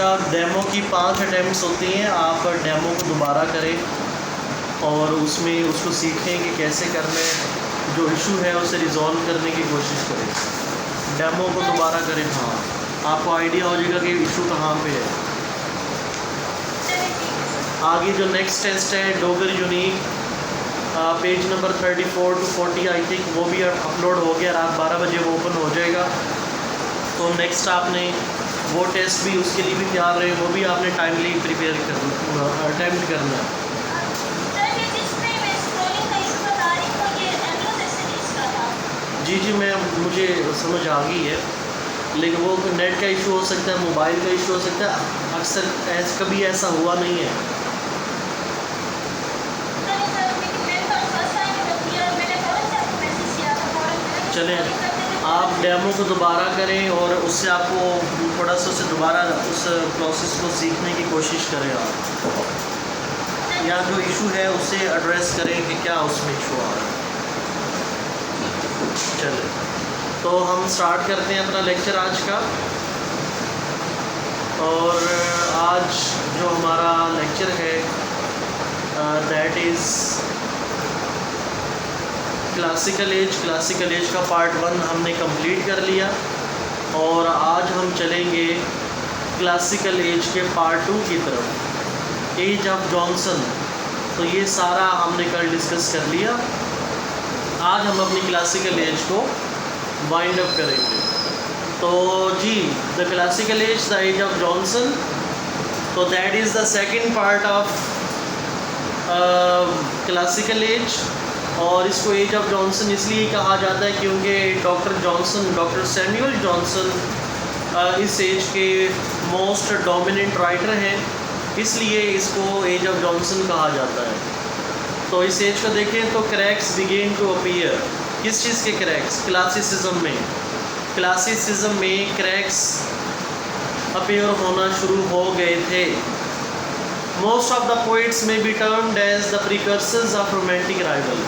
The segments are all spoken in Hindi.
अच्छा, डेमो की 5 अटैम्प्ट्स होती हैं। आप डेमो को दोबारा करें और उसमें उसको सीखें कि कैसे करना है, जो इशू है उसे रिज़ॉल्व करने की कोशिश करें। डेमो को दोबारा करें, हाँ, आपको आइडिया हो जाएगा कि इशू कहाँ पे है। आगे जो नेक्स्ट टेस्ट है Dogar unique, page number 34 to 40 I think, वो भी अपलोड हो गया। रात 12 बजे वो ओपन हो जाएगा। तो नेक्स्ट आपने वो टेस्ट भी, उसके लिए भी तैयार रहे, वो भी आपने टाइमली प्रिपेयर करना, अटैम्प्ट करना है। जी जी, मुझे समझ आ गई है, लेकिन वो नेट का इशू हो सकता है, मोबाइल का इशू हो सकता है। अक्सर कभी ऐसा हुआ नहीं है। चलें, आप डेमो को दोबारा करें और उससे आपको थोड़ा सा उसे दोबारा उस प्रोसेस को सीखने की कोशिश करें आप, या जो इशू है उसे एड्रेस करें कि क्या उसमें इशू आ रहा है। चलें, तो हम स्टार्ट करते हैं अपना लेक्चर आज का। और आज जो हमारा लेक्चर है दैट इज़ क्लासिकल एज का पार्ट 1 हमने कंप्लीट कर लिया और आज हम चलेंगे क्लासिकल एज के पार्ट 2 की तरफ, एज ऑफ जॉनसन। तो ये सारा हमने कल डिस्कस कर लिया। आज हम अपनी क्लासिकल एज को वाइंड अप करेंगे। तो जी, the classical age, the age of Johnson, तो that is the second part of classical age. और इसको एज ऑफ जॉनसन इसलिए कहा जाता है क्योंकि डॉक्टर सैमुअल जॉनसन इस एज के मोस्ट डोमिनेंट राइटर हैं, इसलिए इसको एज ऑफ जॉनसन कहा जाता है। तो इस एज को देखें तो क्रैक्स बिगेन टू अपीयर। किस चीज़ के क्रैक्स? क्लासिसिज्म में क्रैक्स अपीयर होना शुरू हो गए थे। मोस्ट ऑफ द पोइट्स में be termed as the precursors of romantic revival.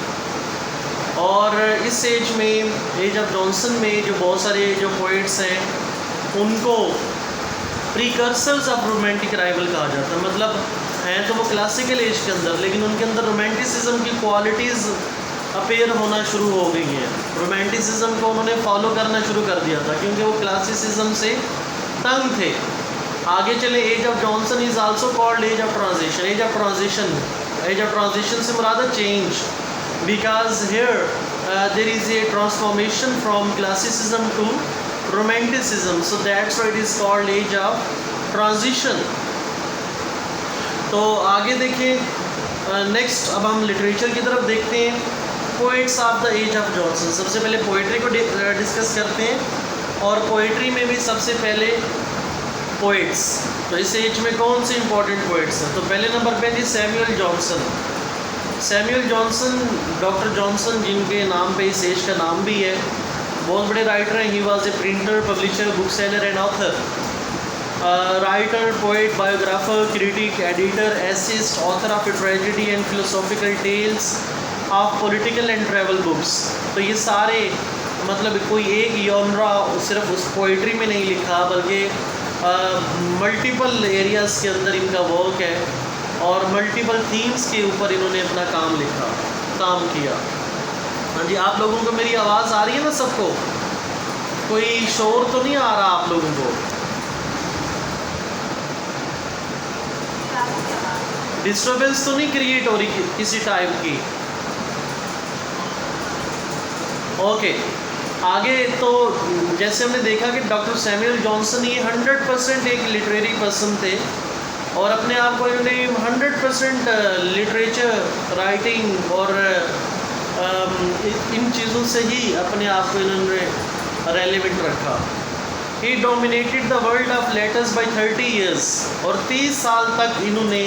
और इस एज में, एज ऑफ जॉनसन में, जो बहुत सारे जो पोइट्स हैं उनको प्रिकर्सर्स ऑफ रोमांटिक राइवल कहा जाता है। मतलब हैं तो वो क्लासिकल एज के अंदर, लेकिन उनके अंदर रोमांटिसिज्म की क्वालिटीज़ अपीयर होना शुरू हो गई हैं। रोमांटिसिज्म को उन्होंने फॉलो करना शुरू कर दिया था क्योंकि वो क्लासिसिज्म से तंग थे। आगे चले, age of Johnson is also called age of transition. Age of transition से मुराद है change, because here there is a transformation from classicism to romanticism, so that's why it is called age of transition. तो आगे देखिए, नेक्स्ट अब हम लिटरेचर की तरफ देखते हैं। Poets of the age of Johnson, सबसे पहले पोइट्री को डिस्कस करते हैं। और पोइट्री में भी सबसे पहले पोइट्स, तो इस एज में कौन से इंपॉर्टेंट पोइट्स हैं? तो पहले नंबर पे थी सैमुअल जॉनसन। डॉक्टर जॉनसन जिनके नाम पे इस एज का नाम भी है, बहुत बड़े राइटर हैं। He was a printer, publisher, book seller and author. Writer, poet, biographer, critic, editor, essayist, author of a tragedy and philosophical tales of political and travel books. तो ये सारे, मतलब कोई एक जॉनरा सिर्फ उस पोइट्री में नहीं लिखा, बल्कि मल्टीपल एरियाज़ के अंदर इनका वर्क है और मल्टीपल थीम्स के ऊपर इन्होंने अपना काम किया। हाँ जी, आप लोगों को मेरी आवाज़ आ रही है ना? सबको कोई शोर तो नहीं आ रहा आप लोगों को? डिस्टर्बेंस तो नहीं क्रिएट हो रही किसी टाइप की? ओके, आगे तो जैसे हमने देखा कि डॉक्टर सैमुअल जॉनसन ये 100% एक लिटरेरी पर्सन थे और अपने आप को इन्होंने 100% लिटरेचर, राइटिंग और इन चीज़ों से ही अपने आप को इन्होंने रेलेवेंट रखा। He dominated the world of letters by 30 years, और 30 साल तक इन्होंने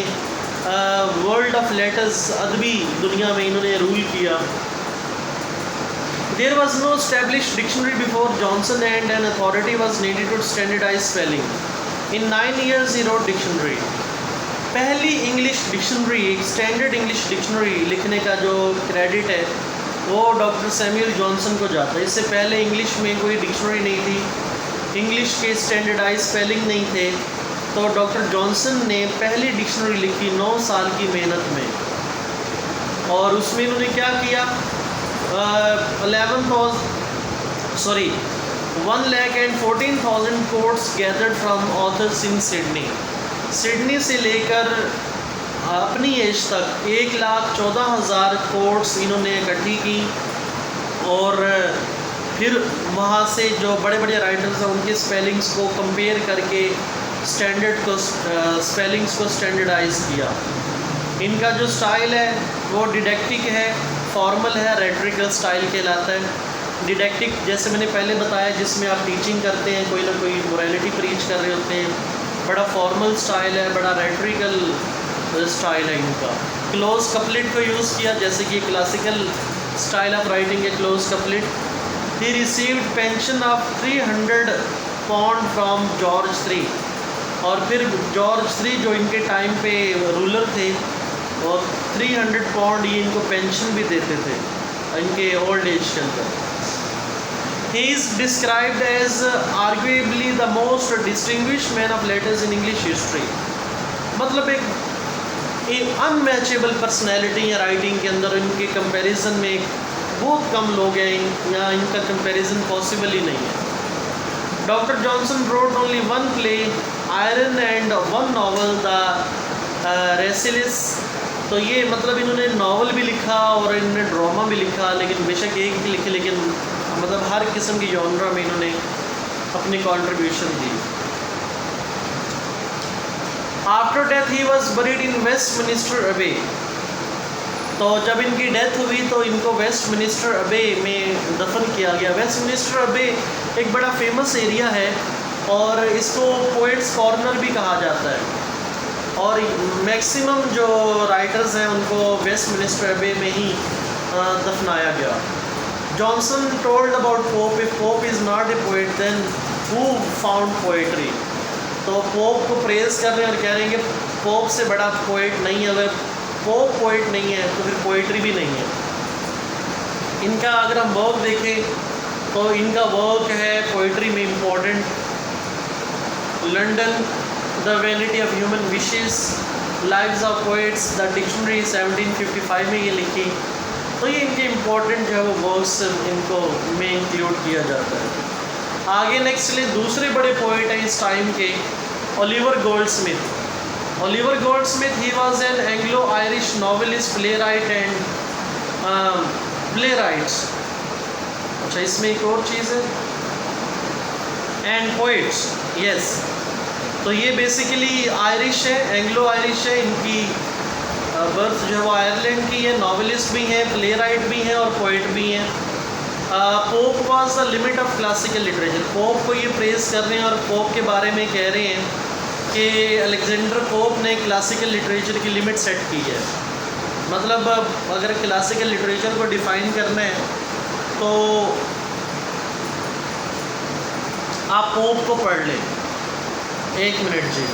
वर्ल्ड ऑफ लेटर्स, अदबी दुनिया में इन्होंने रूल किया। There was no established dictionary before Johnson and an authority was needed to standardize spelling. In 9 years he wrote dictionary. पहली इंग्लिश डिक्शनरी, एक स्टैंडर्ड इंग्लिश डिक्शनरी लिखने का जो क्रेडिट है वो डॉक्टर सैमुअल जॉनसन को जाता है। इससे पहले इंग्लिश में कोई डिक्शनरी नहीं थी, इंग्लिश के स्टैंडर्डाइज स्पेलिंग नहीं थे, तो डॉक्टर जॉनसन ने पहली डिक्शनरी लिखी 9 साल की मेहनत में, और उसमें इन्होंने क्या किया, 1,14,000 quotes gathered from authors in Sydney. Sydney से लेकर अपनी एज तक 1,14,000 कोट्स इन्होंने इकट्ठी की, और फिर वहाँ से जो बड़े बड़े राइटर्स हैं उनके स्पेलिंग्स को कंपेयर करके स्पेलिंग्स को स्टैंडर्डाइज किया। इनका जो स्टाइल है वो डिडक्टिक है, फॉर्मल है, रेटरिकल स्टाइल कहलाता है। डिडक्टिक जैसे मैंने पहले बताया, जिसमें आप टीचिंग करते हैं, कोई ना कोई मोरालिटी प्रीच कर रहे होते हैं। बड़ा फॉर्मल स्टाइल है, बड़ा रेटरिकल स्टाइल है इनका। क्लोज कपलेट को यूज़ किया, जैसे कि क्लासिकल स्टाइल ऑफ राइटिंग है close couplet. He received pension of 300 pound from George III, और फिर जॉर्ज III जो इनके टाइम पे रूलर थे, और 300 पाउंड ये इनको पेंशन भी देते थे इनके ओल्ड एज के अंदर। He is described as arguably the most distinguished man of letters in English history. मतलब एक अनमैचेबल पर्सनैलिटी है राइटिंग के अंदर। इनके कंपैरिजन में बहुत कम लोग हैं, या इनका कंपैरिजन पॉसिबल ही नहीं है। Doctor Johnson wrote only 1 play Irene and 1 novel the Rasselas. तो ये मतलब इन्होंने नावल भी लिखा और इन्होंने ड्रामा भी लिखा, लेकिन बेशक एक ही लिखे, लेकिन मतलब हर किस्म की जॉनरा में इन्होंने अपनी contribution the. After death he was buried in Westminster अबे। तो जब इनकी डेथ हुई तो इनको वेस्टमिनिस्टर अबे में दफन किया गया। वेस्टमिनिस्टर अबे एक बड़ा फेमस एरिया है, और इसको पोएट्स कॉर्नर भी कहा जाता है, और मैक्सिमम जो राइटर्स हैं उनको वेस्टमिनिस्टर अबे में ही दफनाया गया। Johnson told about Pope, if Pope is not a poet then who found poetry. तो पोप को प्रेज कर रहे हैं और कह रहे हैं कि पोप से बड़ा पोएट नहीं है। अगर पोप पोएट नहीं है तो फिर पोएट्री भी नहीं है। इनका अगर हम वर्क देखें तो इनका वर्क है पोएट्री में important. London, the vanity of human wishes, lives of poets, the dictionary 1755 में ये लिखी। तो ये इनके इम्पोर्टेंट जो है वो वर्क्स इनको में इंक्लूड किया जाता है। आगे नेक्स्ट लिए दूसरे बड़े पोएट हैं इस टाइम के, Oliver Goldsmith. Oliver Goldsmith he was an Anglo Irish novelist, playwright and playwrights. अच्छा, इसमें एक और चीज़ है, एंड पोइट्स, यस। तो ये बेसिकली आयरिश है, एंग्लो आयरिश है। इनकी बर्थ जो है वो आयरलैंड की है। नॉवेलिस्ट भी हैं, प्लेराइट भी हैं और पोइट भी हैं। Pope was the limit of classical literature. Pope को ये प्रेज कर रहे हैं और पोप के बारे में कह रहे हैं कि अलेक्जेंडर पोप ने क्लासिकल लिटरेचर की लिमिट सेट की है। मतलब अगर क्लासिकल लिटरेचर को डिफ़ाइन करना है तो आप पोप को पढ़ लें। 1 minute ji.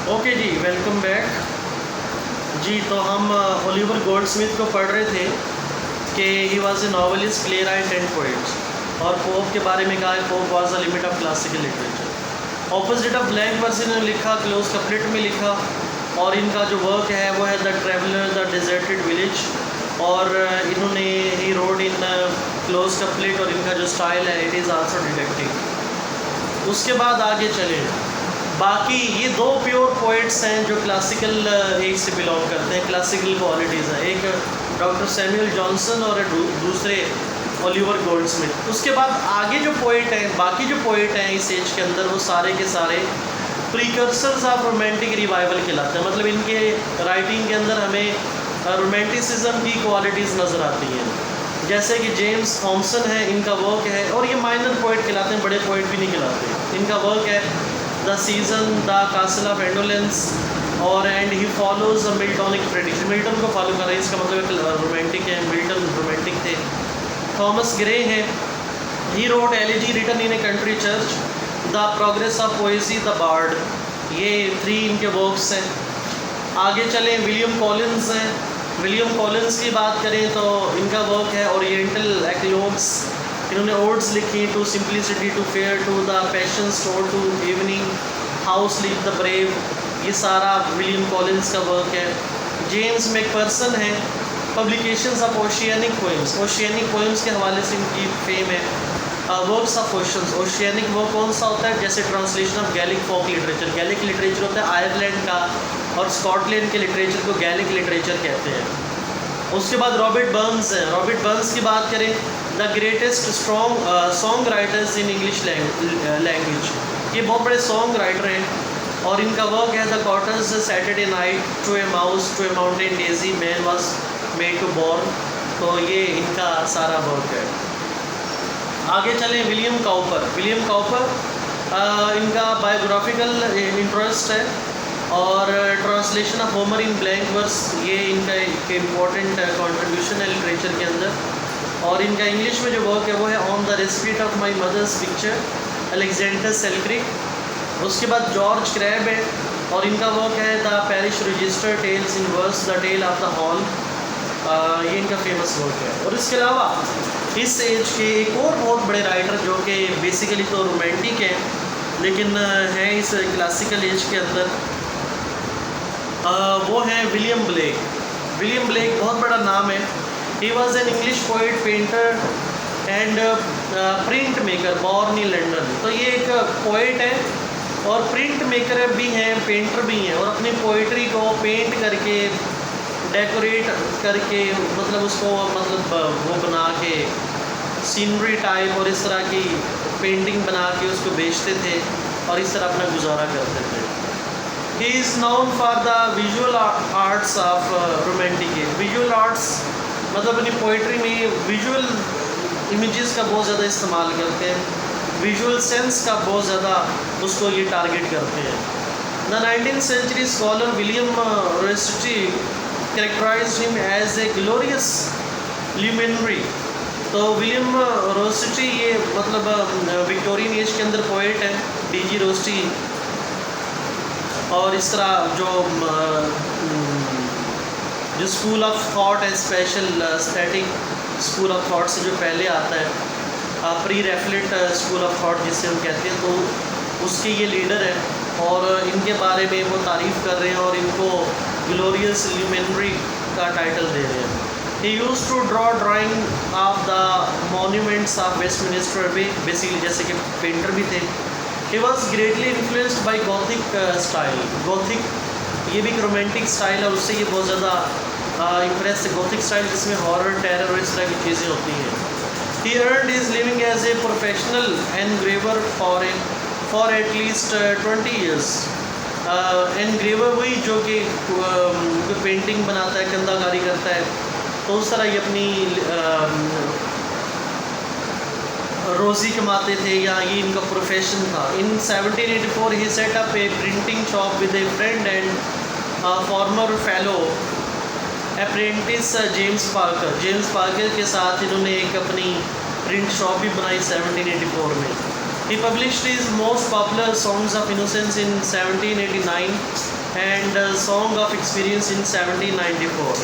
Okay ji, welcome back ji. तो हम ओलिवर गोल्डस्मिथ को पढ़ रहे थे कि he was a novelist, playwright and poet. और पोप के बारे में कहा है Pope was the limit of classical literature. Opposite of blank verse इन्होंने लिखा क्लोज कपलेट में लिखा, और इनका जो वर्क है वो है the traveller the deserted village, और इन्होंने ही रोड इन क्लोज कपलेट, और इनका जो स्टाइल है इट इज़ आल्सो डिटेक्टिव। उसके बाद आगे चले, बाकी ये दो प्योर पोइट्स हैं जो क्लासिकल एज से बिलोंग करते हैं, क्लासिकल क्वालिटीज़ हैं, एक डॉक्टर सैमुअल जॉनसन और दूसरे ओलिवर गोल्डस्मिथ। उसके बाद आगे जो पोइट हैं, बाकी जो पोइट हैं इस एज के अंदर, वो सारे के सारे प्रीकर्सर्स ऑफ रोमांटिक रिवाइवल कहलाते हैं। मतलब इनके राइटिंग के अंदर हमें रोमांटिसिज्म की क्वालिटीज़ नज़र आती हैं। जैसे कि जेम्स थॉमसन है, इनका वर्क है, और ये माइनर पोइट कहलाते हैं, बड़े पोइट भी नहीं कहलाते। इनका वर्क है the season, the castle of indolence, और and he follows a Miltonic tradition. Milton को फॉलो कर रहे हैं, इसका मतलब रोमांटिक है, मिल्टन रोमांटिक थे। थॉमस ग्रे है, he wrote elegy written in a country church, the progress of poesy, the bard. ये 3 इनके वर्क्स हैं। आगे चलें, विलियम कॉलिंस हैं। विलियम कॉलिंस की बात करें तो इनका वर्क है ओरिएंटल एक्लोग्स। इन्होंने ओड्स लिखी, to simplicity, to fear, to the passions, told to evening, how sleep the brave. ये सारा विलियम कॉलिंस का वर्क है। जेम्स मैकफर्सन है, publications of Ossianic poems. Ossianic poems के हवाले से इनकी फेम है। Works of Ossian's, Ossianic work कौन सा होता है? जैसे translation of Gaelic folk literature. Gaelic literature होता है आयरलैंड का, और स्कॉटलैंड के लिटरेचर को गैलिक लिटरेचर कहते हैं। उसके बाद रॉबर्ट बर्न्स हैं। रॉबर्ट बर्न्स की बात करें, the greatest song writers in English language. ये बहुत बड़े सॉन्ग राइटर हैं, और इनका वर्क है the cotter's Saturday night, to a mouse, to a mountain daisy, man was made to born. तो ये इनका सारा वर्क है। आगे चलें, विलियम काउपर। विलियम काउपर इनका बायोग्राफिकल इंटरेस्ट है, और translation of Homer in blank verse, ये इनका एक इम्पॉर्टेंट कंट्रीब्यूशन है लिटरेचर के अंदर। और इनका इंग्लिश में जो वर्क है वो है on the receipt of my mother's picture, Alexander Selkirk. उसके बाद जॉर्ज क्रैब है, और इनका वर्क है the parish register, tales in verse, the tale of the hall. ये इनका फेमस वर्क है। और इसके अलावा इस एज के एक और बहुत बड़े राइटर जो कि बेसिकली तो रोमांटिक हैं, लेकिन हैं इस क्लासिकल एज के अंदर, वो हैं विलियम ब्लेक। विलियम ब्लेक बहुत बड़ा नाम है। He was an English poet, painter and print maker, born in London. तो ये एक पोइट है और प्रिंट मेकर भी हैं, पेंटर भी हैं, और अपनी पोइट्री को पेंट करके, डेकोरेट करके, मतलब उसको वो बना के सीनरी टाइप और इस तरह की पेंटिंग बना के उसको बेचते थे, और इस तरह अपना गुजारा करते थे। He is known for the visual arts of romantic as. Visual arts मतलब अपनी पोइट्री में विजुअल इमेजेस का बहुत ज़्यादा इस्तेमाल करते हैं, विजुअल सेंस का बहुत ज़्यादा उसको ये टारगेट करते हैं। The 19th century scholar William Rossetti characterized him as a glorious luminary। तो विलियम रोस्टी ये मतलब विक्टोरियन एज के अंदर पोइट है, डीजी रोस्टी। और इस तरह जो स्कूल ऑफ थॉट है, special static school of thought से जो पहले आता है, प्री रेफलेट स्कूल ऑफ थॉट जिसे हम कहते हैं, तो उसके ये लीडर है, और इनके बारे में वो तारीफ़ कर रहे हैं और इनको ग्लोरियस ल्यूमिनरी का टाइटल दे रहे हैं। He used to draw drawing of the monuments of Westminster Abbey, basically जैसे कि पेंटर भी थे। He was greatly influenced by Gothic style। Gothic ये भी एक रोमांटिक स्टाइल है, उससे ये बहुत ज़्यादा इम्प्रेस है। Gothic स्टाइल जिसमें हॉरर, टेरर और इस तरह की चीज़ें होती हैं। He earned his living as a professional engraver for at least 20 years। एनग्रेवर वही जो कि पेंटिंग बनाता है, कंदाकारी करता है, तो उस तरह ये अपनी रोज़ी कमाते थे, या ये इनका प्रोफेशन था। In 1784 he set up a printing shop with a friend and former fellow apprentice James Parker. James Parker के साथ इन्होंने एक अपनी प्रिंट शॉप भी बनाई 1784 में। He published his most popular songs of innocence in 1789 and Song of Experience in 1794।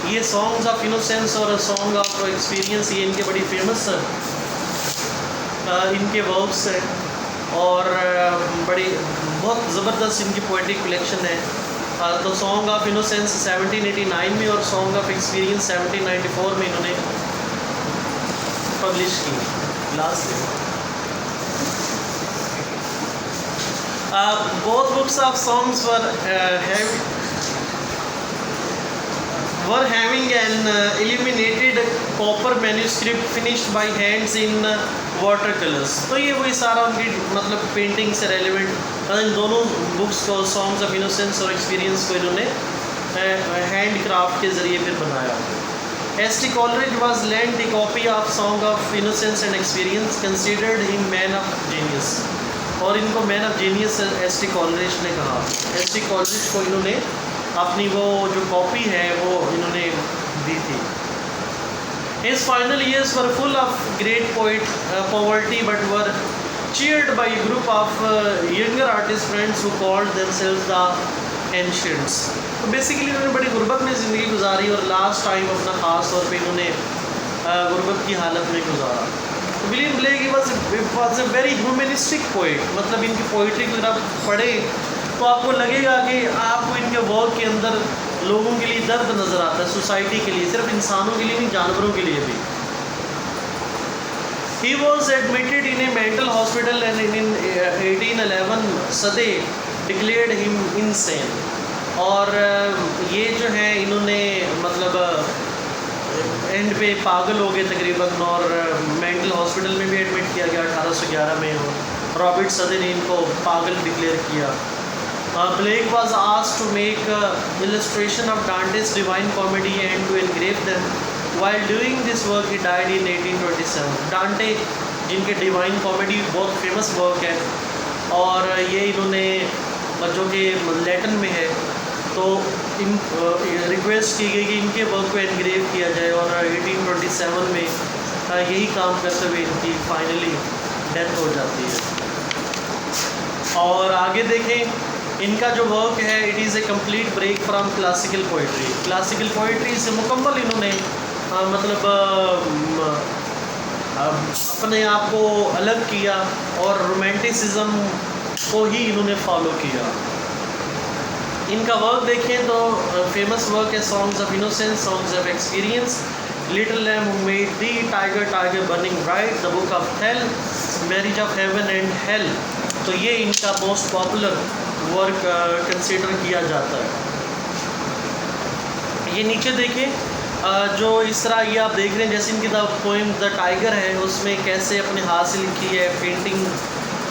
ये Songs of Innocence और Song of Experience ये इनके बड़ी फेमस इनके वर्क्स हैं और बड़ी बहुत ज़बरदस्त इनकी पोएट्री कलेक्शन है। तो सॉन्ग ऑफ इनोसेंस 1789 में और सॉन्ग ऑफ एक्सपीरियंस 1794 में इन्होंने पब्लिश की last year. Both books of songs were having an illuminated copper manuscript finished by hands in watercolors। तो ये वही सारा उनकी मतलब पेंटिंग से रेलिवेंट इन दोनों बुक्स को, सॉन्ग्स ऑफ इनोसेंस और एक्सपीरियंस को इन्होंने हैंड क्राफ्ट के ज़रिए फिर बनाया। S.T. Coleridge was lent a copy of Song of Innocence and Experience, considered him man of genius। और इनको man of genius S.T. Coleridge ने कहा। S.T. कॉलरिज को इन्होंने अपनी वो जो कॉपी है वो इन्होंने दी थी। His final years were full of great poverty but were cheered by a group of younger artist friends who called themselves the Ancients। तो बेसिकली इन्होंने बड़ी गुर्बत में ज़िंदगी गुजारी और लास्ट टाइम अपना ख़ास तौर पे इन्होंने गुर्बत की हालत में गुजारा। William Blake was a very humanistic poet. मतलब इनकी पोइट्री को जब पढ़े तो आपको लगेगा कि आपको इनके वर्क के अंदर लोगों के लिए दर्द नज़र आता है, सोसाइटी के लिए, सिर्फ इंसानों के लिए नहीं, जानवरों के लिए भी। He was admitted in a mental hospital and in 1811 Sade declared him insane। और ये जो है इन्होंने मतलब एंड पे पागल हो गए तकरीबन और मेंटल हॉस्पिटल में भी एडमिट किया गया 1811 में। और रॉबर्ट सदे ने इनको पागल डिक्लेयर किया। Blake was asked to make illustration of Dante's divine comedy and to engrave them. While doing this work he died in 1827। Dante जिनके डिवाइन कॉमेडी बहुत फेमस वर्क है और ये इन्होंने जो कि लैटिन में है, तो इन रिक्वेस्ट की गई कि इनके वर्क को एनग्रेव किया जाए और 1827 में यही काम करते हुए इनकी फाइनली डेथ हो जाती है। और आगे देखें इनका जो वर्क है, it is a complete break from classical poetry. Classical poetry से मुकम्मल इन्होंने मतलब अपने आप को अलग किया और रोमांटिसिज्म को ही इन्होंने फॉलो किया। इनका वर्क देखें तो फेमस वर्क है songs of innocence, songs of experience, little lamb who made thee, tiger tiger burning bright, the book of hell, marriage of heaven and hell. तो ये इनका मोस्ट पॉपुलर वर्क कंसिडर किया जाता है। ये नीचे देखें जो इस तरह ये आप देख रहे हैं, जैसे इनकी द पोएम द टाइगर है, उसमें कैसे अपने हाथ से लिखी है पेंटिंग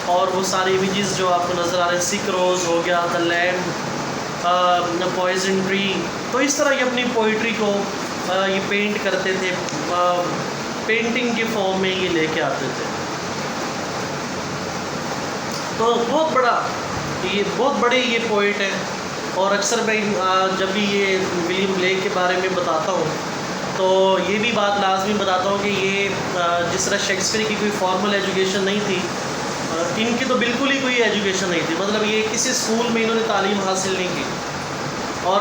और वो सारे इमेजेस जो आपको नज़र आ रहे हैं, सिक रोज़ हो गया, द लैम्प, पॉइजन ट्री। तो इस तरह ये अपनी पोइट्री को ये पेंट करते थे, पेंटिंग के फॉर्म में ये लेके आते थे। तो बहुत बड़े ये पोइट हैं और अक्सर मैं जब भी ये विलियम ब्लेक के बारे में बताता हूँ तो ये भी बात लाजमी बताता हूँ कि ये जिस तरह शेक्सपियर की कोई फॉर्मल एजुकेशन नहीं थी, इनकी तो बिल्कुल ही कोई एजुकेशन नहीं थी। मतलब ये किसी स्कूल में इन्होंने तालीम हासिल नहीं की। और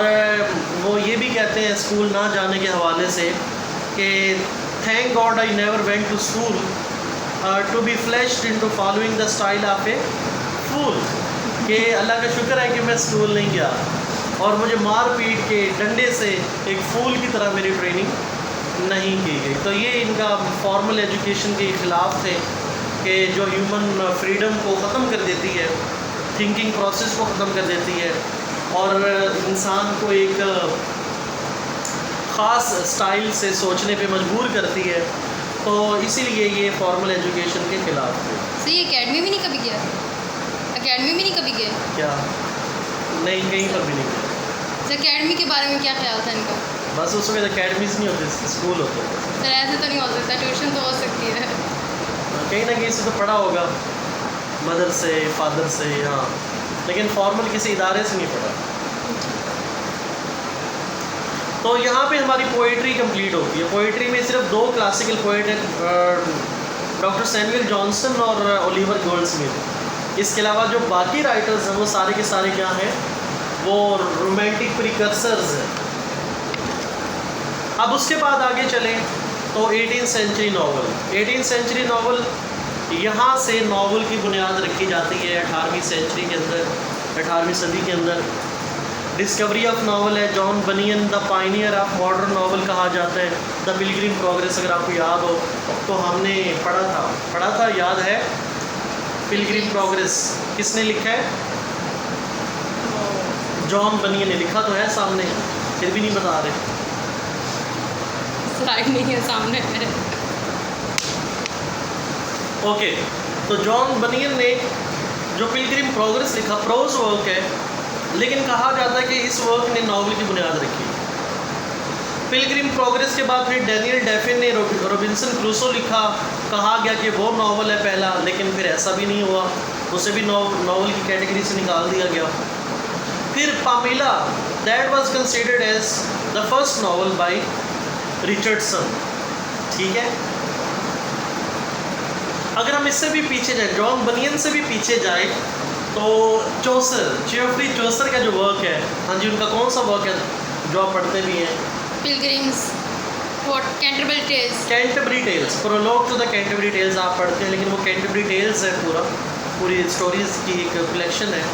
वो ये भी कहते हैं स्कूल ना जाने के हवाले से कि thank God I never went to school to be flashed into following the style of a fool. कि अल्लाह का शुक्र है कि मैं स्कूल नहीं गया और मुझे मार पीट के डंडे से एक फूल की तरह मेरी ट्रेनिंग नहीं की गई। तो ये इनका फॉर्मल एजुकेशन के ख़िलाफ़ थे कि जो ह्यूमन फ्रीडम को ख़त्म कर देती है, थिंकिंग प्रोसेस को ख़त्म कर देती है और इंसान को एक ख़ास स्टाइल से सोचने पे मजबूर करती है। तो इसीलिए ये फॉर्मल एजुकेशन के ख़िलाफ़ थे। सही एकेडमी भी नहीं कभी गया? एकेडमी भी नहीं कभी गए? क्या नहीं, कहीं पर भी नहीं गया। एकेडमी के बारे में क्या ख्याल था इनका? बस उस वक्त अकेडमीज़ नहीं होते, स्कूल होते। सर ऐसे तो नहीं हो सकता, ट्यूशन तो हो सकती है। कहीं ना कहीं से तो पढ़ा होगा, मदर से, फादर से, हाँ, लेकिन फॉर्मल किसी इदारे से नहीं पढ़ा। तो यहाँ पे हमारी पोइट्री कंप्लीट होती है। पोइट्री में सिर्फ दो क्लासिकल पोइट हैं, डॉक्टर सैमुअल जॉनसन और ओलिवर गोल्डस्मिथ। इसके अलावा जो बाकी राइटर्स हैं वो सारे के सारे क्या हैं, वो रोमांटिक प्रिकर्सर्स हैं। अब उसके बाद आगे चलें तो 18th सेंचुरी नावल यहाँ से नावल की बुनियाद रखी जाती है 18वीं सेंचुरी के अंदर, 18वीं सदी के अंदर। डिस्कवरी ऑफ नावल है, John banyan the Pioneer of modern novel कहा जाता है। द पिलग्रिम प्रोग्रेस अगर आपको याद हो तो हमने पढ़ा था, याद है? पिलग्रिम प्रोग्रेस किसने लिखा है? जॉन बनियन ने लिखा तो है सामने, फिर भी नहीं बता रहे। स्लाइड नहीं है सामने मेरे। ओके, तो जॉन बनियन ने जो पिलग्रिम प्रोग्रेस लिखा, प्रोज वर्क है, लेकिन कहा जाता है कि इस वर्क ने नावल की बुनियाद रखी। पिलग्रिम प्रोग्रेस के बाद फिर डैनियल डेफिन ने रॉबिन्सन क्रूसो लिखा, कहा गया कि वो नावल है पहला, लेकिन फिर ऐसा भी नहीं हुआ, उसे भी नावल की कैटेगरी से निकाल दिया गया। फिर Pamela, that was considered as the first novel by Richardson. ठीक है, अगर हम इससे भी पीछे जाए, जॉन बनियन से भी पीछे जाए, तो चौसर, जियोफ्री चौसर का जो वर्क है, हाँ जी, उनका कौन सा वर्क है जो आप पढ़ते भी हैं? Pilgrims, what, Canterbury tales. Canterbury tales, prologue to the Canterbury tales आप पढ़ते हैं, लेकिन वो कैंटरबरी टेल्स है पूरी स्टोरीज की एक कलेक्शन है।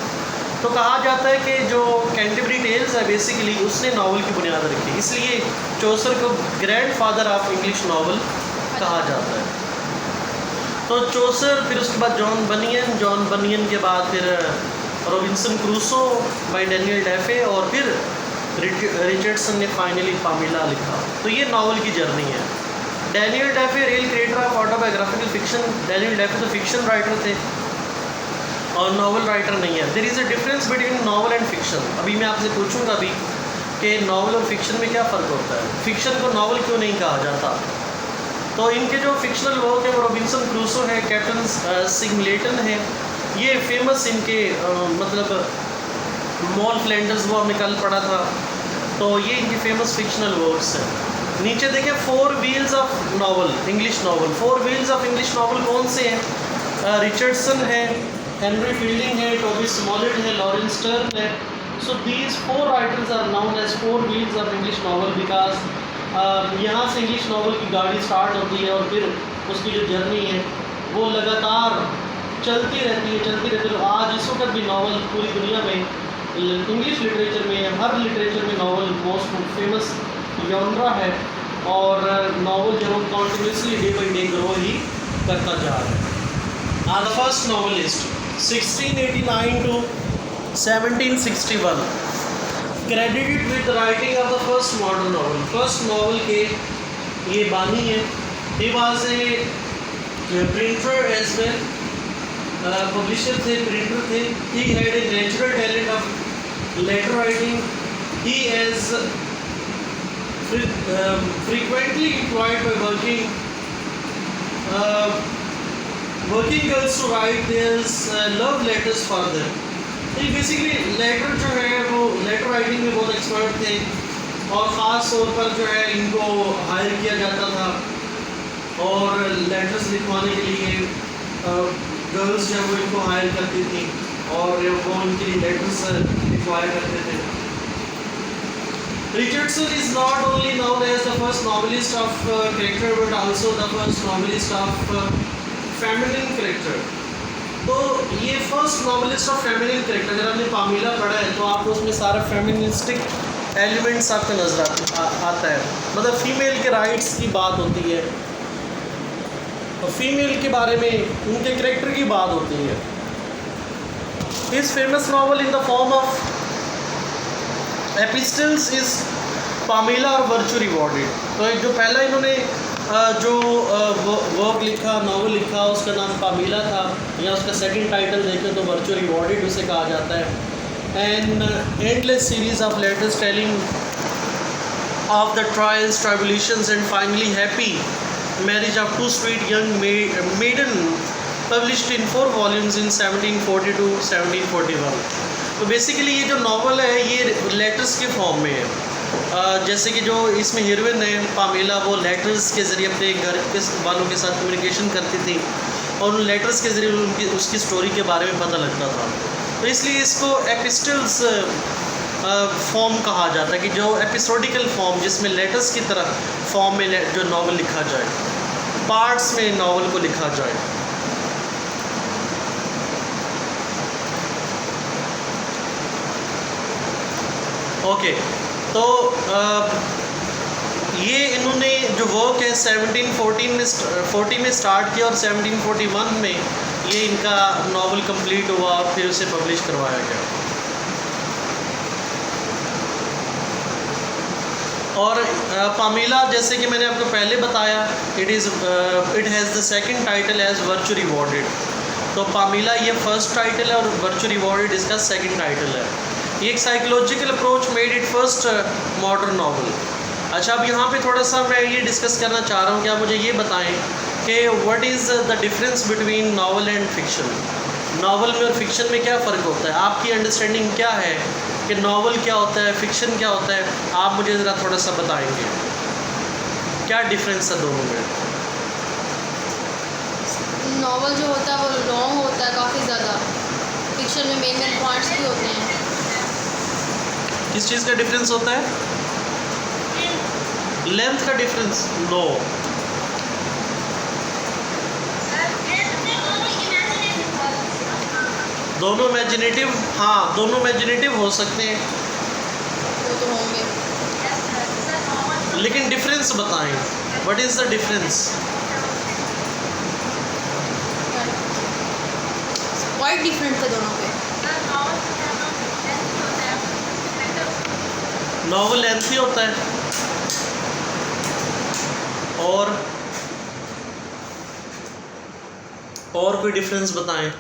तो कहा जाता है कि जो कैंटरबरी टेल्स है बेसिकली उसने नावल की बुनियाद रखी, इसलिए चौसर को grand father of English novel कहा जाता है। तो चौसर, फिर उसके बाद जॉन बनियन के बाद फिर रॉबिन्सन क्रूसो बाय डैनियल डेफे, और फिर रिचर्डसन ने फाइनली पामिला लिखा। तो ये नावल की जर्नी है। Daniel Defoe real creator of autobiographical fiction. Daniel Defoe तो फिक्शन राइटर थे और नावल राइटर नहीं है। There is a difference between novel and fiction. अभी मैं आपसे पूछूंगा अभी कि नावल और फिक्शन में क्या फ़र्क होता है, फिक्शन को नावल क्यों नहीं कहा जाता। तो इनके जो फिक्शनल वर्क है वो रॉबिन्सन क्रूसो है, कैप्टन सिगलेटन है, ये फेमस इनके मतलब मॉल फ्लैंडर्स वो हमने कल पढ़ा था, तो ये इनकी फेमस फिक्शनल वर्क्स हैं। नीचे देखें, 4 wheels of novel, English novel. 4 wheels of English novel कौन से हैं? रिचर्डसन है, हेनरी फील्डिंग है, टोबी स्मॉलेट है, लॉरेंस स्टर्न है। So these 4 writers are known as 4 wheels of English novel, because यहाँ से इंग्लिश नावल की गाड़ी स्टार्ट होती है और फिर उसकी जो जर्नी है वो लगातार चलती रहती है। तो आज इस वक्त भी नावल पूरी दुनिया में, इंग्लिश लिटरेचर में, हर लिटरेचर में नावल मोस्ट फेमस जॉनरा है, और नावल जो हम continuously day by day grow ही करता जा रहा है। The first novelist 1689 to 1761 credited with the writing of the first modern novel. First novel के ये बानी है। He was a printer as well, publisher थे, प्रिंटर थे। He had a natural talent of letter writing. He is frequently employed by working girls to write their love letters for them. ये बेसिकली लेटर जो है वो लेटर राइटिंग में बहुत एक्सपर्ट थे, और ख़ास तौर पर जो है इनको हायर किया जाता था और लेटर्स लिखवाने के लिए गर्ल्स जो वो इनको हायर करती थी और वो उनके लिए लेटर्स लिखवाया करते थे। Richardson is not only known as the first novelist of character but also the first novelist of feminine character. तो ये first novelist of feminine character, अगर आपने पामिला पढ़ा है तो आपको उसमें सारा फेमिनिस्टिक एलिमेंट्स आपको नजर आता है, मतलब फीमेल के राइट्स की बात होती है, तो फीमेल के बारे में उनके कैरेक्टर की बात होती है। इस famous novel in the form of epistles is Pamela और वर्चू रिवॉर्डेड। तो एक जो पहला इन्होंने जो वर्क लिखा, नावल लिखा, उसका नाम पामिला था, या उसका सेकंड टाइटल देखें तो वर्चू रिवॉर्डेड उसे कहा जाता है। And endless series of letters telling of the trials, tribulations and finally happy marriage of two sweet young maiden, published in 4 volumes in 1740 to 1741। तो बेसिकली ये जो नावल है ये लेटर्स के फॉर्म में है। जैसे कि जो इसमें हीरोइन है पामिला, वो लेटर्स के ज़रिए अपने घर के वालों के साथ कम्युनिकेशन करती थी और उन लेटर्स के ज़रिए उसकी स्टोरी के बारे में पता लगता था। तो इसलिए इसको एपिस्टल्स फॉर्म कहा जाता है, कि जो एपिसोडिकल फॉर्म जिसमें लेटर्स की तरह फॉर्म में जो नावल लिखा जाए, पार्ट्स में नावल को लिखा जाए। ओके, तो ये इन्होंने जो वर्क है 1740 में स्टार्ट किया और 1741 में ये इनका नावल कंप्लीट हुआ और फिर उसे पब्लिश करवाया गया। और पामीला, जैसे कि मैंने आपको पहले बताया, it has the second title as virtue rewarded. तो पामीला ये फर्स्ट टाइटल है और वर्चू रिवॉर्डेड इसका सेकंड टाइटल है। ये एक psychological approach made it first modern novel. अच्छा, अब यहाँ पे थोड़ा सा मैं ये डिस्कस करना चाह रहा हूँ कि आप मुझे ये बताएं कि what is the difference between novel and fiction. Novel में और फिक्शन में क्या फ़र्क होता है? आपकी अंडरस्टैंडिंग क्या है कि नावल क्या होता है, फिक्शन क्या होता है? आप मुझे ज़रा थोड़ा सा बताएंगे क्या डिफरेंस है दोनों में। नावल जो होता है वो लॉन्ग होता है काफ़ी ज़्यादा, फिक्शन में मेन पॉइंट्स भी होते हैं। किस चीज़ का डिफरेंस होता है? लेंथ का डिफरेंस? नो, दोनों इमेजिनेटिव, हाँ दोनों इमेजिनेटिव हो सकते हैं, वो तो होंगे, लेकिन डिफरेंस बताएं, what is the difference? Quite different है दोनों पे। नॉवल लेंथी होता है और कोई डिफरेंस बताएं।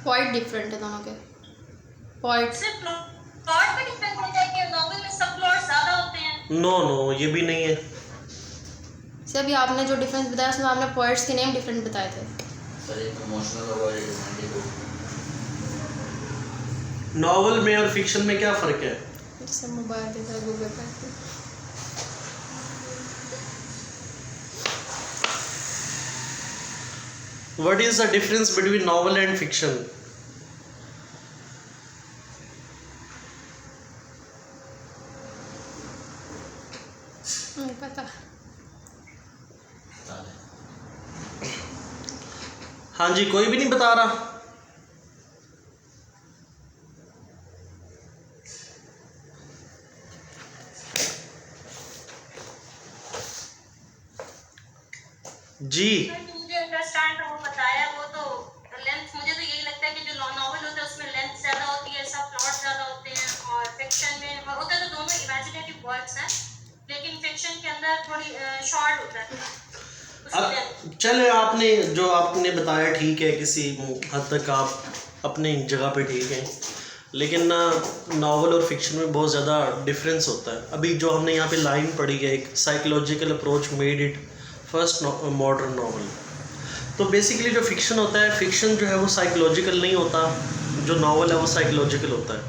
क्वाइट डिफरेंट है दोनों के पॉइंट। सिर्फ प्लॉट पे डिपेंड होता है कि नॉवेल में सब प्लॉट ज्यादा होते हैं। नो, ये भी नहीं है। से अभी आपने जो डिफरेंस बताया उसमें आपने पॉइंट्स के नेम डिफरेंट बताए थे। सर एक इमोशनल होगा, एक रोमांटिक होगा। नॉवल में और फिक्शन में क्या फ़र्क है? जैसे मोबाइल देखा गूगल पे। What is the difference between novel and fiction? नहीं पता। हाँ जी, कोई भी नहीं बता रहा। जी, मुझे अंडरस्टैंड वो बताया, वो तो लेंथ, मुझे तो यही लगता है कि जो नॉवेल होता है उसमें लेंथ ज्यादा होती है, सब प्लॉट ज्यादा होते हैं, और फिक्शन में होता है तो दोनों इमेजिनेटिव वर्क्स हैं, लेकिन फिक्शन के अंदर थोड़ी शॉर्ट होता है। अब चले, आपने जो आपने बताया ठीक है, किसी हद तक आप अपनी जगह पे ठीक हैं, लेकिन ना नावल और फिक्शन में बहुत ज़्यादा डिफरेंस होता है। अभी जो हमने यहाँ पे लाइन पढ़ी है, एक psychological approach made it first modern novel. तो बेसिकली जो फिक्शन होता है, फिक्शन जो है वो साइकोलॉजिकल नहीं होता, जो नावल है वो साइकोलॉजिकल होता है।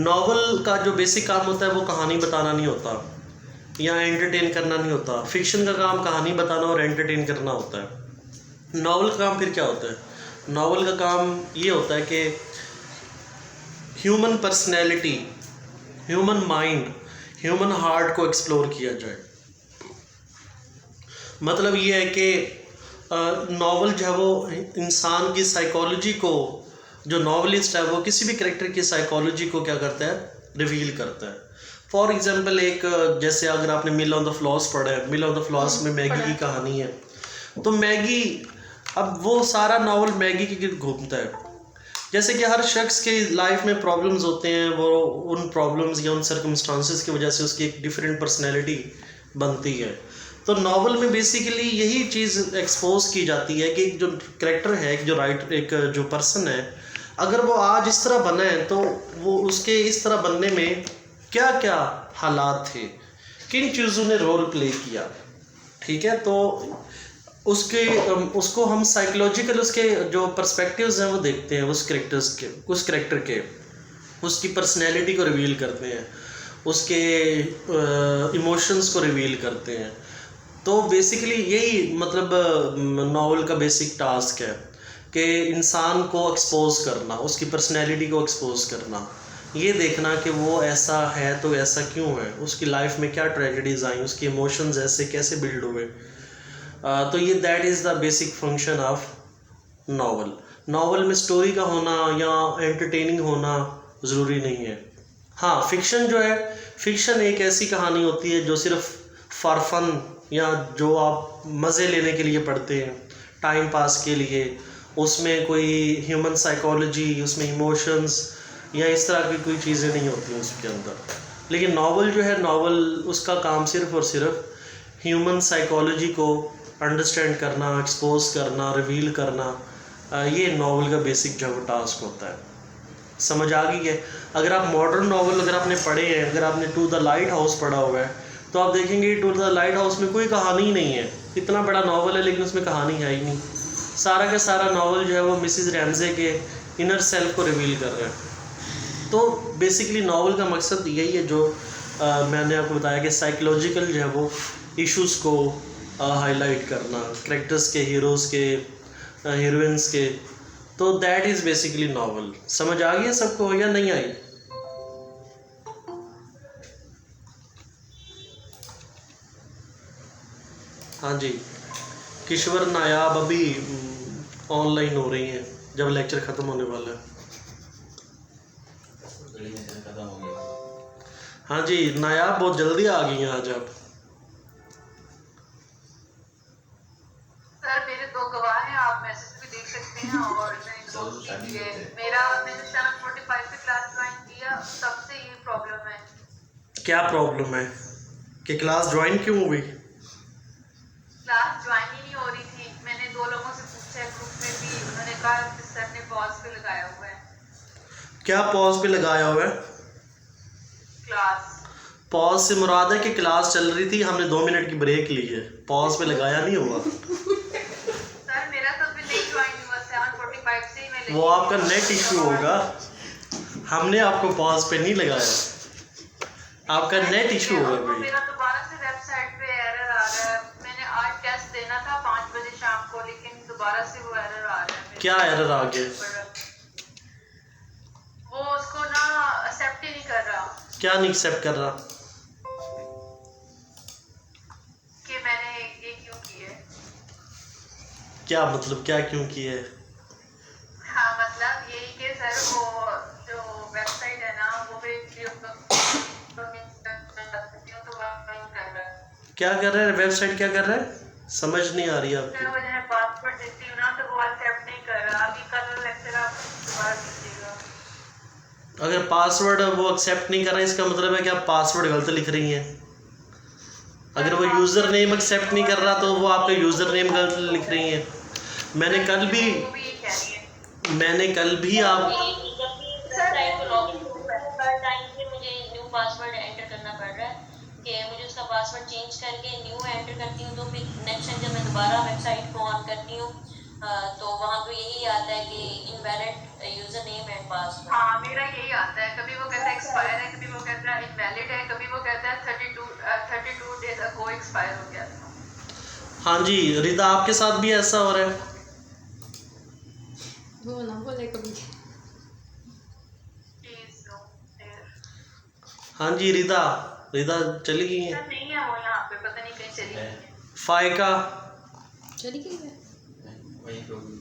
नावल का जो बेसिक काम होता है वो कहानी बताना नहीं होता या एंटरटेन करना नहीं होता। फिक्शन का काम कहानी बताना और एंटरटेन करना होता है। नावल का काम फिर क्या होता है? नावल का काम ये होता है कि human personality, human mind, human heart को एक्सप्लोर किया जाए। मतलब ये है कि नावल जो है वो इंसान की साइकोलॉजी को, जो नावलिस्ट है वो किसी भी कैरेक्टर की साइकोलॉजी को क्या करता है, रिवील करता है। फॉर एग्जांपल, एक जैसे अगर आपने मिल ऑन द फ्लॉस पढ़ा है, मिल ऑन द फ्लॉस में मैगी की कहानी है, तो मैगी, अब वो सारा नावल मैगी के गिर्द घूमता है। जैसे कि हर शख्स के लाइफ में प्रॉब्लम्स होते हैं, वो उन प्रॉब्लम्स या उन सर्कमस्टांसेस की वजह से उसकी एक डिफरेंट पर्सनैलिटी बनती है। तो नावल में बेसिकली यही चीज़ एक्सपोज की जाती है कि जो कैरेक्टर है, एक जो पर्सन है, अगर वो आज इस तरह बना है तो वो उसके इस तरह बनने में क्या क्या हालात थे, किन चीज़ों ने रोल प्ले किया। ठीक है, तो उसको हम साइकोलॉजिकल उसके जो पर्सपेक्टिव्स हैं वो देखते हैं, उस कैरेक्टर के उसकी पर्सनैलिटी को रिवील करते हैं, उसके इमोशंस को रिवील करते हैं। तो बेसिकली यही मतलब नावल का बेसिक टास्क है कि इंसान को एक्सपोज करना, उसकी पर्सनैलिटी को एक्सपोज करना, ये देखना कि वो ऐसा है तो ऐसा क्यों है, उसकी लाइफ में क्या ट्रेजेडीज़ आई, उसके इमोशंस ऐसे कैसे बिल्ड हुए। तो ये that is the basic function of novel. Novel में स्टोरी का होना या एंटरटेनिंग होना ज़रूरी नहीं है। हाँ, फिक्शन जो है, फिक्शन एक ऐसी कहानी होती है जो सिर्फ फॉर फन या जो आप मज़े लेने के लिए पढ़ते हैं, टाइम पास के लिए। उसमें कोई ह्यूमन साइकोलॉजी, उसमें इमोशंस या इस तरह की कोई चीज़ें नहीं होती हैं उसके अंदर। लेकिन नावल जो है, नावल उसका काम सिर्फ और सिर्फ ह्यूमन साइकोलॉजी को अंडरस्टैंड करना, एक्सपोज करना, रिवील करना, ये नावल का बेसिक जो टास्क होता है। समझ आ गई है? अगर आप मॉडर्न नावल अगर आपने पढ़े हैं, अगर आपने टू द लाइट हाउस पढ़ा हुआ है, तो आप देखेंगे टू द लाइट हाउस में कोई कहानी ही नहीं है। इतना बड़ा नावल है लेकिन उसमें कहानी है ही नहीं। सारा का सारा नावल जो है वो मिसिस रैमजे के इनर सेल्फ को रिवील कर रहा है। तो बेसिकली नावल का मकसद यही है जो मैंने आपको बताया कि साइकोलॉजिकल जो है वो इश्यूज़ को हाईलाइट करना, कैरेक्टर्स के, हीरोज़ के, हीरोइंस के। तो दैट इज़ बेसिकली नावल। समझ आ गई सबको या नहीं आई? हाँ जी, किश्वर नायाब अभी ऑनलाइन हो रही हैं जब लेक्चर ख़त्म होने वाला है। खत्म हो गया। हाँ जी, नायाब बहुत जल्दी आ गई हैं आज आप। सर मेरे 2 गवाह हैं, आप मैसेज भी देख सकते हैं और मैंने 7:45 से क्लास ज्वाइन किया, तब से ये प्रॉब्लम है। क्या प्रॉब्लम है कि क्लास ज्वाइन क्यों हुई? क्लास ज्वाइन ही नहीं हो रही थी। मैंने 2 लोगों से पूछा ग्रुप में भी, उन्होंने कहा कि सर ने पॉज पे लगाया हुआ है। क्या पॉज पे लगाया हुआ है? क्लास पॉज से मुराद है कि क्लास चल रही थी, हमने 2 मिनट की ब्रेक ली है, पॉज पे लगाया नहीं हुआ। सर मेरा तो अभी नहीं ज्वाइन हुआ, 7:45 से ही मैं वो आपका नेट इशू होगा, हमने आपको पॉज पे नहीं लगाया, आपका नेट इशू होगा भाई। मेरा दोबारा से वेबसाइट पे एरर आ रहा है। मैंने आज टेस्ट देना था 5 बजे शाम को, लेकिन दोबारा से वो एरर आ रहा है। क्या एरर आ गया? वो उसको ना एक्सेप्ट ही नहीं कर रहा। क्या नहीं एक्सेप्ट कर रहा? कि मैंने ये क्यों की है। क्या मतलब क्या क्यों की है? हाँ मतलब यही कि सर वो जो वेबसाइट है ना वो भी क्या कर रहे हैं? वेबसाइट क्या कर रहा है? समझ नहीं आ रही आपकी। मुझे पासवर्ड देती हूँ ना तो वो एक्सेप्ट नहीं कर रहा। अभी कल लेक्चर आप दोबारा कीजिएगा। अगर पासवर्ड वो एक्सेप्ट नहीं कर रहा, इसका मतलब है कि आप पासवर्ड गलत लिख रही हैं। अगर वो यूज़र नेम एक्सेप्ट नहीं कर रहा तो वो आपका यूज़र नेम गलत लिख रही हैं। मैंने कल भी आप मुझे न्यू पासवर्ड एंटर करना पड़ रहा है कि मुझे उसका पासवर्ड चेंज करके न्यू एंटर करती हूँ, तो फिर नेक्स्ट टाइम जब मैं दोबारा वेबसाइट को ऑन करती हूँ तो वहाँ पे यही आता है कि invalid user name and password. हाँ मेरा यही आता है, कभी वो कहता है एक्सपायर है, कभी वो कहता है इनवैलिड है, कभी वो कहता है 32 डेज अगो एक्सपायर हो गया था। हाँ जी रिदा, आपके साथ भी ऐसा हो रहा है? वो ना बोले कभी। प्लीज हाँ जी रिदा चली गई हैं। नहीं है वो यहाँ पे, पता नहीं कहीं चली गई है। फायका चली गई है। वहीं पे होगी।